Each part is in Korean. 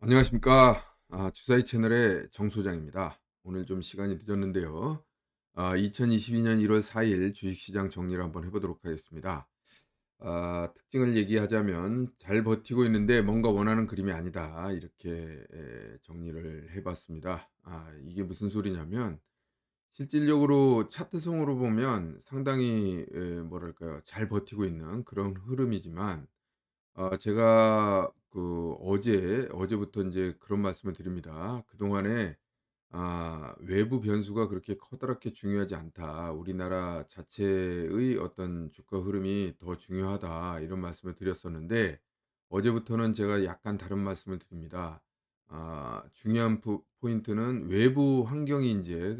안녕하십니까. 주사위 채널의 정 소장입니다. 오늘 좀 시간이 늦었는데요. 2022년 1월 4일 주식시장 정리를 한번 해보도록 하겠습니다. 특징을 얘기하자면 잘 버티고 있는데 뭔가 원하는 그림이 아니다. 이렇게 정리를 해봤습니다. 이게 무슨 소리냐면 실질적으로 차트성으로 보면 상당히 뭐랄까요, 잘 버티고 있는 그런 흐름이지만 제가 어제부터 이제 그런 말씀을 드립니다. 그동안에 "외부 변수가 그렇게 커다랗게 중요하지 않다. 우리나라 자체의 어떤 주가 흐름이 더 중요하다." 이런 말씀을 드렸었는데 어제부터는 제가 약간 다른 말씀을 드립니다. 중요한 포인트는 외부 환경이 이제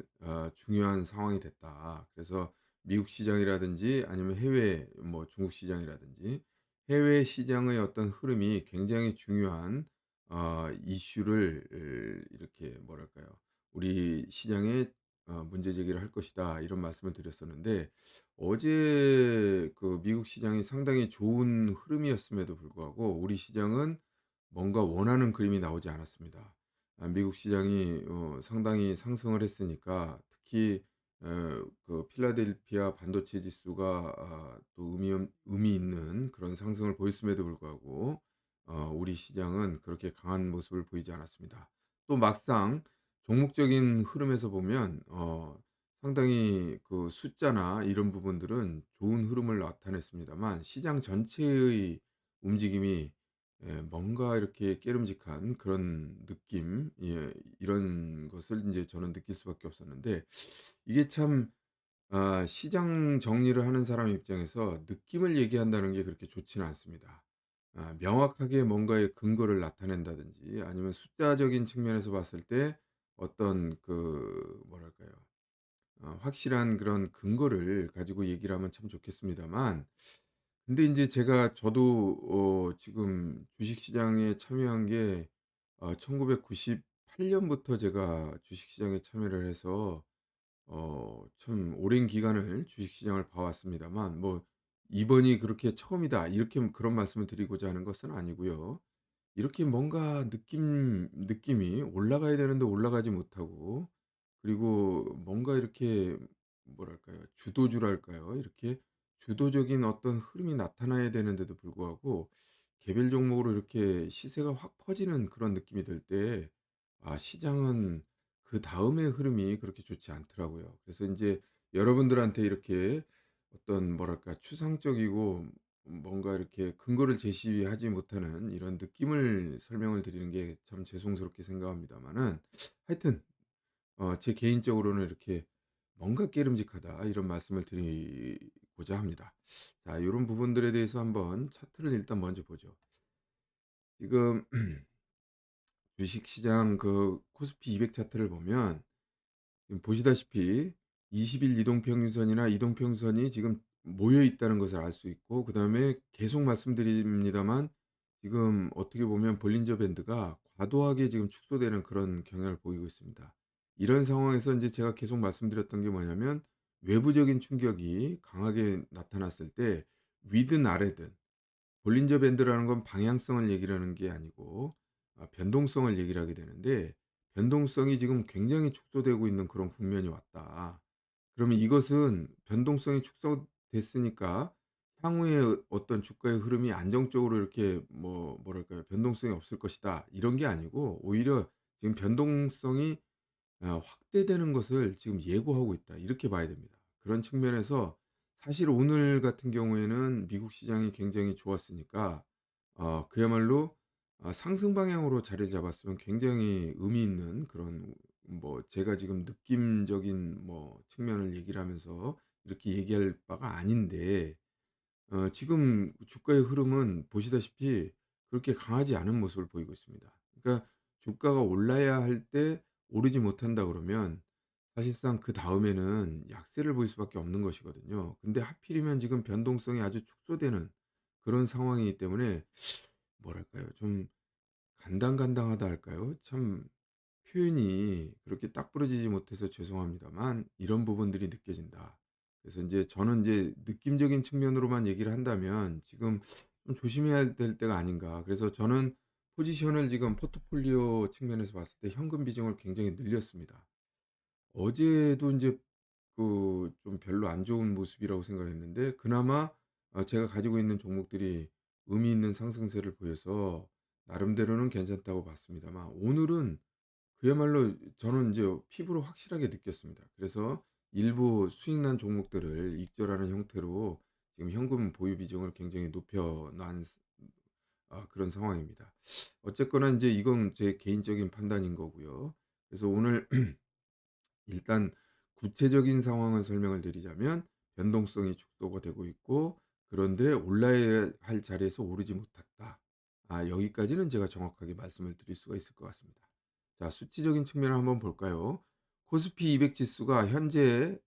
중요한 상황이 됐다. 그래서 미국 시장이라든지 아니면 해외 뭐 중국 시장이라든지 해외 시장의 어떤 흐름이 굉장히 중요한 이슈를 이렇게 뭐랄까요, 우리 시장에 문제 제기를 할 것이다. 이런 말씀을 드렸었는데 어제 그 미국 시장이 상당히 좋은 흐름이었음에도 불구하고 우리 시장은 뭔가 원하는 그림이 나오지 않았습니다. 미국 시장이 상당히 상승을 했으니까 특히 필라델피아 반도체 지수가 또 의미 있는 그런 상승을 보였음에도 불구하고 우리 시장은 그렇게 강한 모습을 보이지 않았습니다. 또 막상 종목적인 흐름에서 보면 상당히 그 숫자나 이런 부분들은 좋은 흐름을 나타냈습니다만 시장 전체의 움직임이 뭔가 이렇게 깨름직한 그런 느낌, 이런 것을 이제 저는 느낄 수밖에 없었는데 이게 참 시장 정리를 하는 사람 입장에서 느낌을 얘기한다는 게 그렇게 좋지는 않습니다. 명확하게 뭔가의 근거를 나타낸다든지 아니면 숫자적인 측면에서 봤을 때 어떤 그 뭐랄까요, 확실한 그런 근거를 가지고 얘기를 하면 참 좋겠습니다만 근데 인제 저도 지금 주식시장에 참여한 게 1998 년부터 제가 주식시장에 참여를 해서 참 오랜 기간을 주식시장을 봐 왔습니다만 뭐 '이번이 그렇게 처음이다.' 이렇게 그런 말씀을 드리고자 하는 것은 아니고요. 이렇게 뭔가 느낌이 올라가야 되는데 올라가지 못하고 그리고 뭔가 이렇게 뭐랄까요, 주도주랄까요? 이렇게 주도적인 어떤 흐름이 나타나야 되는데도 불구하고 개별 종목으로 이렇게 시세가 확 퍼지는 그런 느낌이 들 때 시장은 그다음의 흐름이 그렇게 좋지 않더라고요. 그래서 인제 여러분들한테 이렇게 어떤 뭐랄까 추상적이고 뭔가 이렇게 근거를 제시하지 못하는 이런 느낌을 설명을 드리는 게 참 죄송스럽게 생각합니다마는 하여튼 제 개인적으로는 이렇게 "뭔가 깨름직하다." 이런 말씀을 드리고자 합니다. 자, 요런 부분들에 대해서 한번 차트를 일단 먼저 보죠. 지금 주식시장 그 코스피 200 차트를 보면 지금 보시다시피 20일 이동평균선이나 이동평균선이 지금 모여 있다는 것을 알 수 있고 그다음에 계속 말씀드립니다만 지금 어떻게 보면 볼린저 밴드가 과도하게 지금 축소되는 그런 경향을 보이고 있습니다. 이런 상황에서 인제 제가 계속 말씀드렸던 게 뭐냐면 외부적인 충격이 강하게 나타났을 때 위든 아래든 볼린저 밴드라는 건 방향성을 얘기를 하는 게 아니고 변동성을 얘기를 하게 되는데 변동성이 지금 굉장히 축소되고 있는 그런 국면이 왔다. 그러면 이것은 변동성이 축소됐으니까 향후에 어떤 주가의 흐름이 안정적으로 이렇게 뭐랄까요, 변동성이 없을 것이다. 이런 게 아니고 오히려 지금 변동성이 확대되는 것을 지금 예고하고 있다. 이렇게 봐야 됩니다. 그런 측면에서 사실 오늘 같은 경우에는 미국 시장이 굉장히 좋았으니까 그야말로 상승 방향으로 자리를 잡았으면 굉장히 의미 있는 그런 뭐 제가 지금 느낌적인 뭐 측면을 얘기를 하면서 이렇게 얘기할 바가 아닌데 지금 주가의 흐름은 보시다시피 그렇게 강하지 않은 모습을 보이고 있습니다. 그러니까 주가가 올라야 할 때 오르지 못한다 그러면 사실상 그다음에는 약세를 보일 수밖에 없는 것이거든요. 근데 하필이면 지금 변동성이 아주 축소되는 그런 상황이기 때문에 뭐랄까요? 좀 간당간당하다 할까요? 참 표현이 그렇게 딱 부러지지 못해서 죄송합니다만 이런 부분들이 느껴진다. 그래서 인제 저는 인제 느낌적인 측면으로만 얘기를 한다면 지금 좀 조심해야 될 때가 아닌가. 그래서 저는 포지션을 지금 포트폴리오 측면에서 봤을 때 현금 비중을 굉장히 늘렸습니다. 어제도 인제 좀 별로 안 좋은 모습이라고 생각했는데 그나마 제가 가지고 있는 종목들이 의미 있는 상승세를 보여서 나름대로는 괜찮다고 봤습니다만 오늘은 그야말로 저는 인제 피부로 확실하게 느꼈습니다. 그래서 일부 수익 난 종목들을 익절하는 형태로 지금 현금 보유 비중을 굉장히 높여 놓은 그런 상황입니다. 어쨌거나 인제 이건 제 개인적인 판단인 거고요. 그래서 오늘 일단 구체적인 상황을 설명을 드리자면 변동성이 축소가 되고 있고 그런데 올라야 할 자리에서 오르지 못했다. 여기까지는 제가 정확하게 말씀을 드릴 수가 있을 것 같습니다. 자, 수치적인 측면을 한번 볼까요? 코스피 200 지수가 현재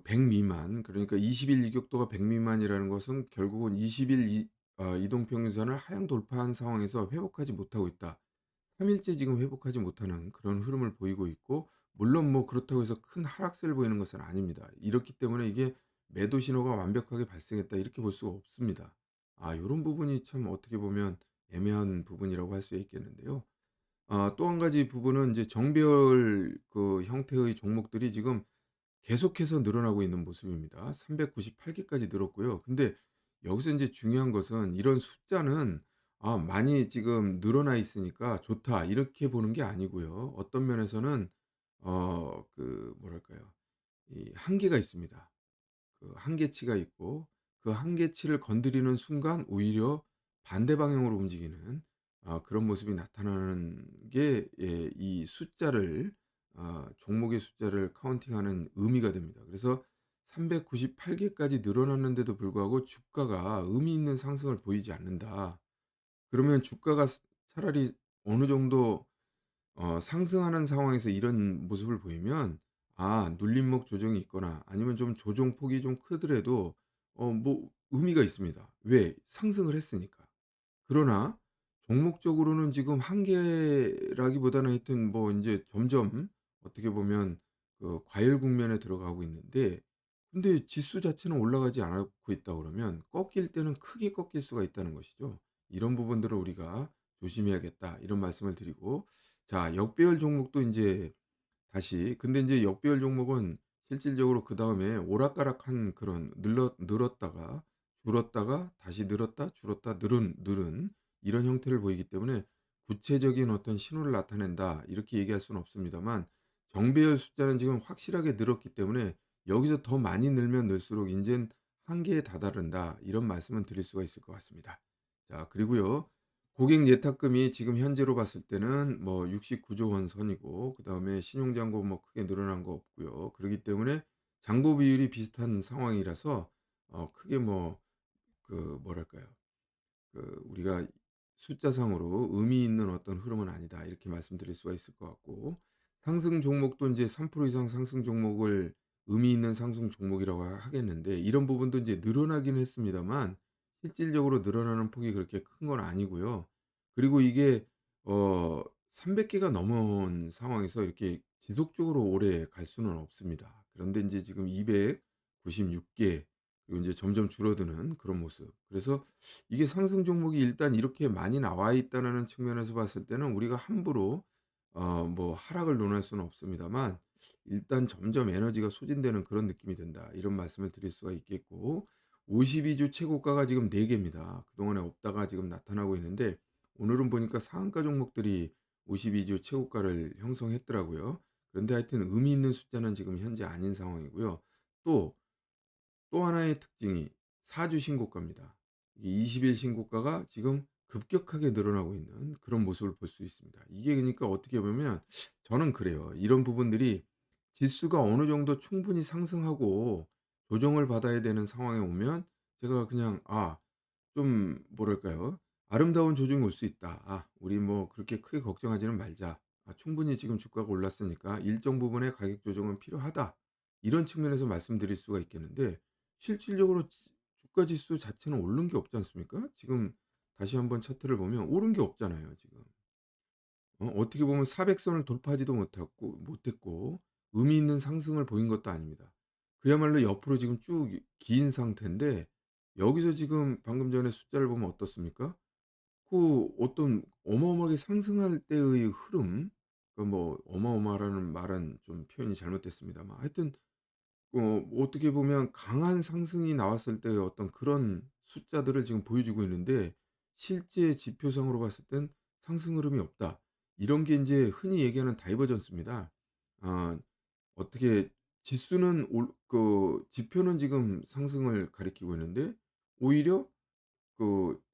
100 미만, 그러니까 20일 이격도가 100 미만이라는 것은 결국은 20일 이동 평균선을 하향 돌파한 상황에서 회복하지 못하고 있다. 3 일째 지금 회복하지 못하는 그런 흐름을 보이고 있고 물론 뭐 그렇다고 해서 큰 하락세를 보이는 것은 아닙니다. 이렇기 때문에 이게 '매도 신호가 완벽하게 발생했다.' 이렇게 볼 수가 없습니다. 요런 부분이 참 어떻게 보면 애매한 부분이라고 할 수 있겠는데요. 또 한 가지 부분은 이제 정배열 형태의 종목들이 지금 계속해서 늘어나고 있는 모습입니다. 398 개까지 늘었고요. 근데 여기서 인제 중요한 것은 이런 숫자는 '많이 지금 늘어나 있으니까 좋다.' 이렇게 보는 게 아니고요. 어떤 면에서는 뭐랄까요? 이 한계가 있습니다. 그 한계치가 있고 그 한계치를 건드리는 순간 오히려 반대 방향으로 움직이는 그런 모습이 나타나는 게 이 숫자를 종목의 숫자를 카운팅하는 의미가 됩니다. 그래서 398 개까지 늘어났는데도 불구하고 주가가 의미 있는 상승을 보이지 않는다. 그러면 주가가 차라리 어느 정도 상승하는 상황에서 이런 모습을 보이면 눌림목 조정이 있거나 아니면 좀 조정폭이 좀 크더라도 뭐 의미가 있습니다. 왜? 상승을 했으니까. 그러나 종목적으로는 지금 한계라기보다는 하여튼 뭐 인제 점점 어떻게 보면 과열 국면에 들어가고 있는데 근데 지수 자체는 올라가지 않고 있다 그러면 꺾일 때는 크게 꺾일 수가 있다는 것이죠. 이런 부분들을 우리가 조심해야겠다 이런 말씀을 드리고 자 역배열 종목도 인제 다시 근데 인제 역배열 종목은 실질적으로 그다음에 오락가락한 그런 늘었다가 줄었다가 다시 늘었다 줄었다 늘은 이런 형태를 보이기 때문에 구체적인 어떤 신호를 나타낸다 이렇게 얘기할 수는 없습니다만 정배열 숫자는 지금 확실하게 늘었기 때문에 여기서 더 많이 늘면 늘수록 인제는 한계에 다다른다 이런 말씀은 드릴 수가 있을 것 같습니다. 자 그리고요. 고객 예탁금이 지금 현재로 봤을 때는 뭐 69조 원 선이고 그다음에 신용 잔고 뭐 크게 늘어난 거 없고요. 그러기 때문에 잔고 비율이 비슷한 상황이라서 크게 뭐 뭐랄까요? 우리가 숫자상으로 의미 있는 어떤 흐름은 아니다. 이렇게 말씀드릴 수가 있을 것 같고 상승 종목도 인제 3% 이상 상승 종목을 의미 있는 상승 종목이라고 하겠는데 이런 부분도 인제 늘어나긴 했습니다만 실질적으로 늘어나는 폭이 그렇게 큰 건 아니고요. 그리고 이게 어 300 개가 넘은 상황에서 이렇게 지속적으로 오래 갈 수는 없습니다. 그런데 인제 지금 296개 그리고 인제 점점 줄어드는 그런 모습. 그래서 이게 상승 종목이 일단 이렇게 많이 나와 있다라는 측면에서 봤을 때는 우리가 함부로 뭐 하락을 논할 수는 없습니다만 일단 점점 에너지가 소진되는 그런 느낌이 든다. 이런 말씀을 드릴 수가 있겠고 52주 최고가가 지금 4 개입니다. 그동안에 없다가 지금 나타나고 있는데 오늘은 보니까 상한가 종목들이 52주 최고가를 형성했더라고요. 그런데 하여튼 의미 있는 숫자는 지금 현재 아닌 상황이고요. 또 또 하나의 특징이 4주 신고가입니다. 이게 20일 신고가가 지금 급격하게 늘어나고 있는 그런 모습을 볼 수 있습니다. 이게 그러니까 어떻게 보면 저는 그래요. 이런 부분들이 지수가 어느 정도 충분히 상승하고 조정을 받아야 되는 상황에 오면 제가 그냥 좀 뭐랄까요? '아름다운 조정이 올 수 있다. 우리 뭐 그렇게 크게 걱정하지는 말자. 충분히 지금 주가가 올랐으니까 일정 부분의 가격 조정은 필요하다.' 이런 측면에서 말씀드릴 수가 있겠는데 실질적으로 주가 지수 자체는 오른 게 없지 않습니까? 지금 다시 한번 차트를 보면 오른 게 없잖아요, 지금. 어떻게 보면 400 선을 돌파하지도 못했고 의미 있는 상승을 보인 것도 아닙니다. 그야말로 옆으로 지금 쭉 긴 상태인데 여기서 지금 방금 전에 숫자를 보면 어떻습니까? 그 어떤 어마어마하게 상승할 때의 흐름, 그 뭐 어마어마하다는 말은 좀 표현이 잘못됐습니다만 하여튼 어떻게 보면 강한 상승이 나왔을 때의 어떤 그런 숫자들을 지금 보여주고 있는데 실제 지표상으로 봤을 땐 상승 흐름이 없다. 이런 게 인제 흔히 얘기하는 다이버전스입니다. 아 어떻게 지수는 지표는 지금 상승을 가리키고 있는데 오히려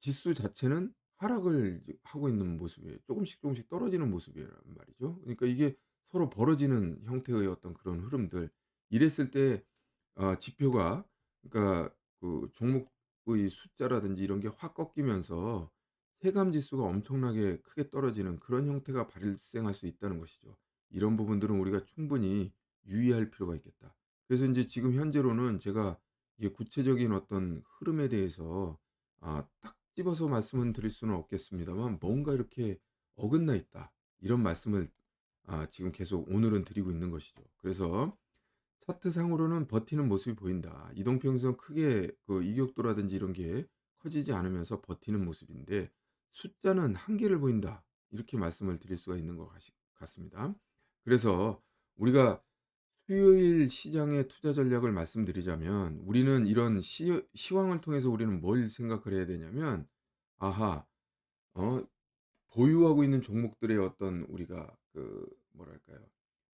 지수 자체는 하락을 이제 하고 있는 모습이에요. 쪼금씩 쪼금씩 떨어지는 모습이란 말이죠. 그러니까 이게 서로 벌어지는 형태의 어떤 그런 흐름들. 이랬을 때 지표가, 그러니까 종목의 숫자라든지 이런 게 확 꺾이면서 체감 지수가 엄청나게 크게 떨어지는 그런 형태가 발생할 수 있다는 것이죠. 이런 부분들은 우리가 충분히 유의할 필요가 있겠다. 그래서 인제 지금 현재로는 제가 이게 구체적인 어떤 흐름에 대해서 딱 집어서 말씀은 드릴 수는 없겠습니다만 뭔가 이렇게 어긋나 있다. 이런 말씀을 지금 계속 오늘은 드리고 있는 것이죠. 그래서 차트상으로는 버티는 모습이 보인다. 이동평선 크게 이격도라든지 이런 게 커지지 않으면서 버티는 모습인데 숫자는 한계를 보인다. 이렇게 말씀을 드릴 수가 있는 것 같습니다. 그래서 우리가 수요일 시장의 투자 전략을 말씀드리자면 우리는 이런 시황을 통해서 우리는 뭘 생각을 해야 되냐면 아하 어 보유하고 있는 종목들의 어떤 우리가 뭐랄까요?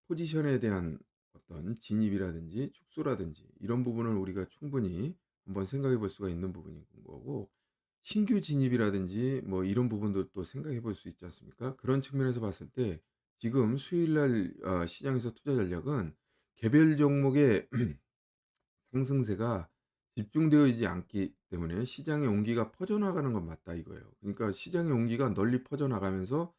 포지션에 대한 어떤 진입이라든지 축소라든지 이런 부분을 우리가 충분히 한번 생각해 볼 수가 있는 부분인 거고 신규 진입이라든지 뭐 이런 부분도 또 생각해 볼 수 있지 않습니까? 그런 측면에서 봤을 때 지금 수요일 날 시장에서 투자 전략은 개별 종목의 상승세가 집중되어 있지 않기 때문에 시장의 온기가 퍼져나가는 건 맞다 이거예요. 그러니까 시장의 온기가 널리 퍼져나가면서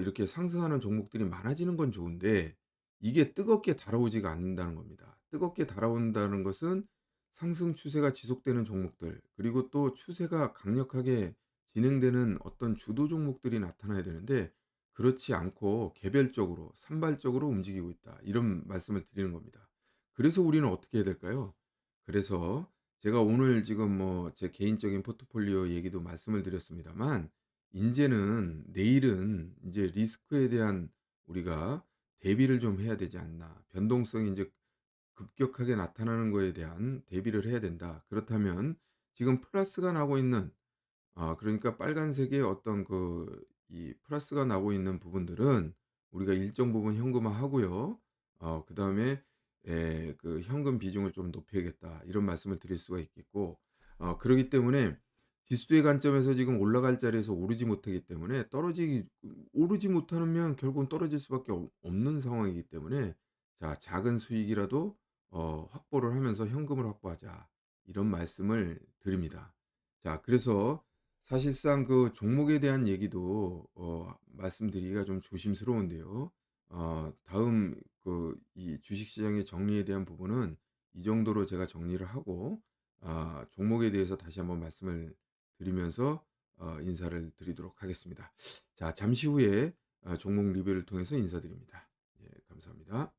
이렇게 상승하는 종목들이 많아지는 건 좋은데 이게 뜨겁게 달아오지가 않는다는 겁니다. 뜨겁게 달아온다는 것은 상승 추세가 지속되는 종목들, 그리고 또 추세가 강력하게 진행되는 어떤 주도 종목들이 나타나야 되는데 그렇지 않고 개별적으로 산발적으로 움직이고 있다. 이런 말씀을 드리는 겁니다. 그래서 우리는 어떻게 해야 될까요? 그래서 제가 오늘 지금 뭐 제 개인적인 포트폴리오 얘기도 말씀을 드렸습니다만 인제는 내일은 인제 리스크에 대한 우리가 대비를 좀 해야 되지 않나. 변동성이 인제 급격하게 나타나는 거에 대한 대비를 해야 된다. 그렇다면 지금 플러스가 나고 있는, 그러니까 빨간색의 어떤 이 플러스가 나고 있는 부분들은 우리가 일정 부분 현금화하고요. 그다음에 현금 비중을 좀 높여야겠다. 이런 말씀을 드릴 수가 있겠고 그러기 때문에 지수의 관점에서 지금 올라갈 자리에서 오르지 못하기 때문에 오르지 못하면 결국은 떨어질 수밖에 없는 상황이기 때문에 자 작은 수익이라도 확보를 하면서 현금을 확보하자. 이런 말씀을 드립니다. 자 그래서 사실상 종목에 대한 얘기도 말씀드리기가 좀 조심스러운데요. 다음 이 주식 시장의 정리에 대한 부분은 이 정도로 제가 정리를 하고 종목에 대해서 다시 한번 말씀을 드리면서 인사를 드리도록 하겠습니다. 자 잠시 후에 종목 리뷰를 통해서 인사드립니다. 예 감사합니다.